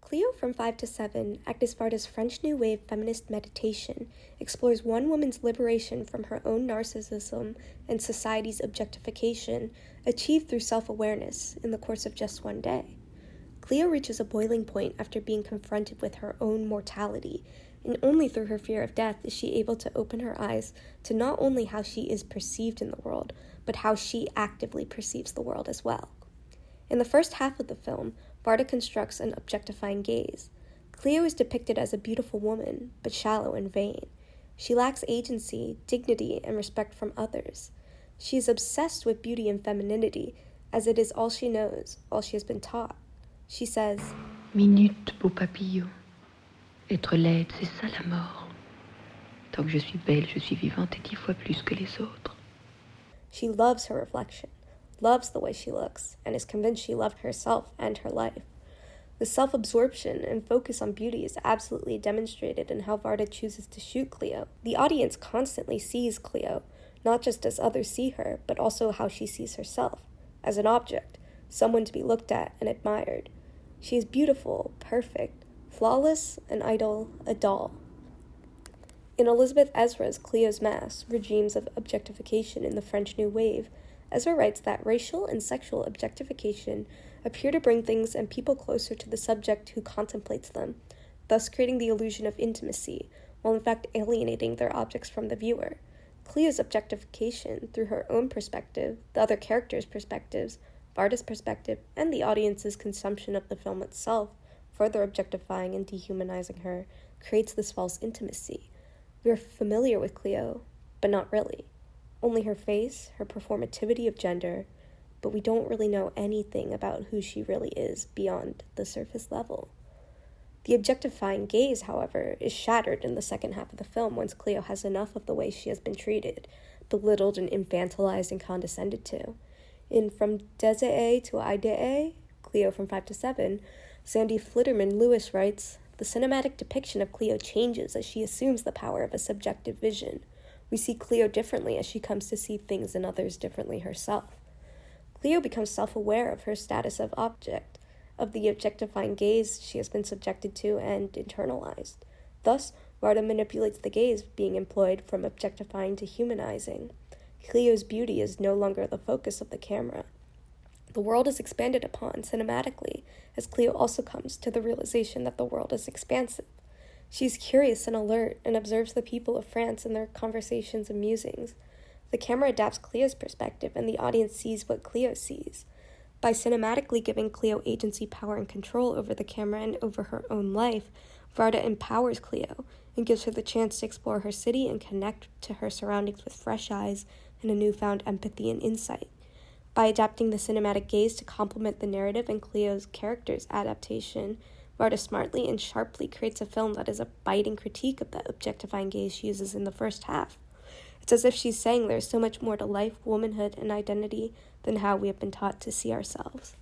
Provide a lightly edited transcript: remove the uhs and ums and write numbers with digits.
CLEO from 5 to 7, Agnes Varda's French New Wave feminist meditation, explores one woman's liberation from her own narcissism and society's objectification, achieved through self-awareness in the course of just one day. CLEO reaches a boiling point after being confronted with her own mortality, and only through her fear of death is she able to open her eyes to not only how she is perceived in the world, but how she actively perceives the world as well. In the first half of the film, Varda constructs an objectifying gaze. CLEO is depicted as a beautiful woman, but shallow and vain. She lacks agency, dignity, and respect from others. She is obsessed with beauty and femininity, as it is all she knows, all she has been taught. She says, Minute, beau papillon. Être laide, c'est ça la mort. Tant que je suis belle, je suis vivante et 10 fois plus que les autres. She loves her reflection, loves the way she looks, and is convinced she loved herself and her life. The self-absorption and focus on beauty is absolutely demonstrated in how Varda chooses to shoot CLEO. The audience constantly sees CLEO, not just as others see her, but also how she sees herself, as an object, someone to be looked at and admired. She is beautiful, perfect, flawless, an idol, a doll. In Elizabeth Ezra's CLEO's Mass, Regimes of Objectification in the French New Wave, Ezra writes that racial and sexual objectification appear to bring things and people closer to the subject who contemplates them, thus creating the illusion of intimacy, while in fact alienating their objects from the viewer. CLEO's objectification, through her own perspective, the other characters' perspectives, Varda's perspective, and the audience's consumption of the film itself, further objectifying and dehumanizing her, creates this false intimacy. We are familiar with CLEO, but not really. Only her face, her performativity of gender, but we don't really know anything about who she really is beyond the surface level. The objectifying gaze, however, is shattered in the second half of the film once CLEO has enough of the way she has been treated, belittled and infantilized and condescended to. In From Désiré to Idée, CLEO from 5 to 7, Sandy Flitterman Lewis writes, the cinematic depiction of CLEO changes as she assumes the power of a subjective vision. We see CLEO differently as she comes to see things and others differently herself. CLEO becomes self-aware of her status of object, of the objectifying gaze she has been subjected to and internalized. Thus, Varda manipulates the gaze being employed from objectifying to humanizing. CLEO's beauty is no longer the focus of the camera. The world is expanded upon cinematically, as CLEO also comes to the realization that the world is expansive. She is curious and alert and observes the people of France and their conversations and musings. The camera adapts CLEO's perspective, and the audience sees what CLEO sees. By cinematically giving CLEO agency, power, and control over the camera and over her own life, Varda empowers CLEO and gives her the chance to explore her city and connect to her surroundings with fresh eyes and a newfound empathy and insight. By adapting the cinematic gaze to complement the narrative and CLEO's character's adaptation, Varda smartly and sharply creates a film that is a biting critique of the objectifying gaze she uses in the first half. It's as if she's saying there's so much more to life, womanhood, and identity than how we have been taught to see ourselves.